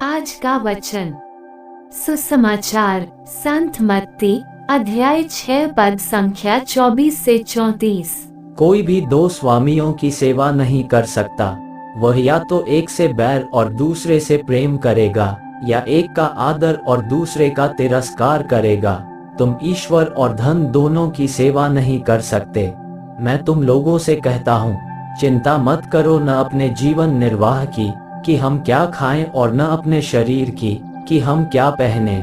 आज का वचन सुसमाचार संत मत्ती अध्याय 6 पद संख्या 24 से 34। कोई भी दो स्वामियों की सेवा नहीं कर सकता। वह या तो एक से बैर और दूसरे से प्रेम करेगा, या एक का आदर और दूसरे का तिरस्कार करेगा। तुम ईश्वर और धन दोनों की सेवा नहीं कर सकते। मैं तुम लोगों से कहता हूँ, चिंता मत करो न अपने जीवन निर्वाह की कि हम क्या खाएं, और न अपने शरीर की कि हम क्या पहने।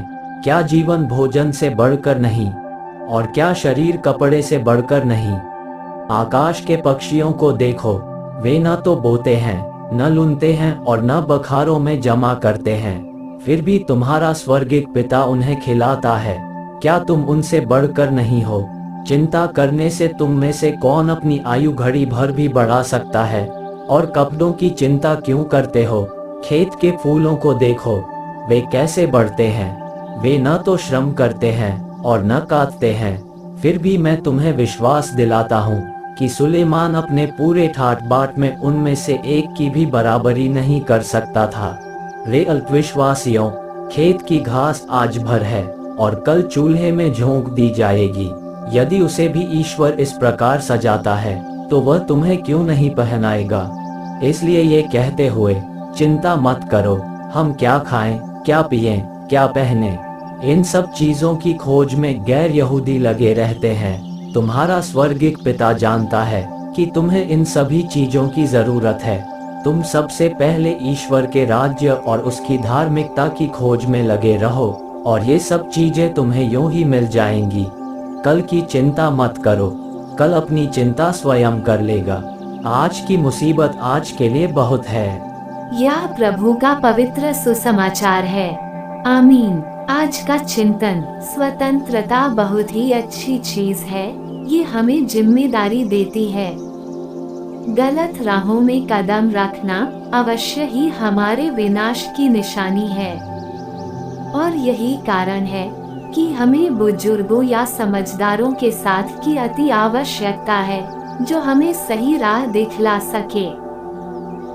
क्या जीवन भोजन से बढ़कर नहीं, और क्या शरीर कपड़े से बढ़कर नहीं। आकाश के पक्षियों को देखो, वे न तो बोते हैं, न लुनते हैं, और न बखारों में जमा करते हैं, फिर भी तुम्हारा स्वर्गिक पिता उन्हें खिलाता है। क्या तुम उनसे बढ़कर नहीं हो? चिंता करने से तुम में से कौन अपनी आयु घड़ी भर भी बढ़ा सकता है? और कपड़ों की चिंता क्यों करते हो? खेत के फूलों को देखो, वे कैसे बढ़ते हैं। वे न तो श्रम करते हैं और न काटते हैं, फिर भी मैं तुम्हें विश्वास दिलाता हूँ कि सुलेमान अपने पूरे ठाट बाट में उनमें से एक की भी बराबरी नहीं कर सकता था। रे अल्पविश्वासियों, खेत की घास आज भर है और कल चूल्हे में झोंक दी जाएगी। यदि उसे भी ईश्वर इस प्रकार सजाता है, तो वह तुम्हें क्यों नहीं पहनाएगा? इसलिए ये कहते हुए चिंता मत करो, हम क्या खाएं, क्या पिएं, क्या पहने। इन सब चीजों की खोज में गैर यहूदी लगे रहते हैं। तुम्हारा स्वर्गिक पिता जानता है कि तुम्हें इन सभी चीजों की जरूरत है। तुम सबसे पहले ईश्वर के राज्य और उसकी धार्मिकता की खोज में लगे रहो, और ये सब चीजें तुम्हें यूं ही मिल जाएंगी। कल की चिंता मत करो, कल अपनी चिंता स्वयं कर लेगा। आज की मुसीबत आज के लिए बहुत है। यह प्रभु का पवित्र सुसमाचार है। आमीन। आज का चिंतन, स्वतंत्रता बहुत ही अच्छी चीज है। ये हमें जिम्मेदारी देती है। गलत राहों में कदम रखना अवश्य ही हमारे विनाश की निशानी है, और यही कारण है कि हमें बुजुर्गों या समझदारों के साथ की अति आवश्यकता है, जो हमें सही राह दिखला सके,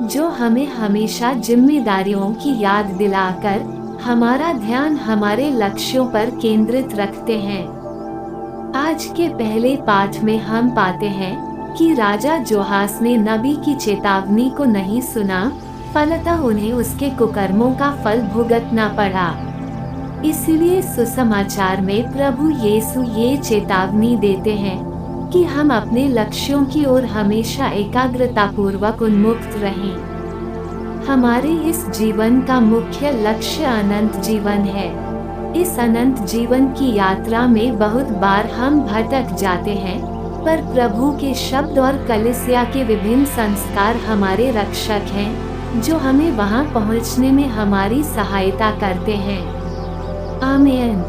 जो हमें हमेशा जिम्मेदारियों की याद दिलाकर हमारा ध्यान हमारे लक्ष्यों पर केंद्रित रखते हैं। आज के पहले पाठ में हम पाते हैं कि राजा जोहास ने नबी की चेतावनी को नहीं सुना, फलतः उन्हें उसके कुकर्मों का फल भुगतना पड़ा। इसलिए सुसमाचार में प्रभु यीशु ये चेतावनी देते हैं कि हम अपने लक्ष्यों की ओर हमेशा एकाग्रतापूर्वक उन्मुक्त रहें। हमारे इस जीवन का मुख्य लक्ष्य अनंत जीवन है। इस अनंत जीवन की यात्रा में बहुत बार हम भटक जाते हैं, पर प्रभु के शब्द और कलीसिया के विभिन्न संस्कार हमारे रक्षक हैं, जो हमें वहां पहुंचने में हमारी सहायता करते हैं। आमीन।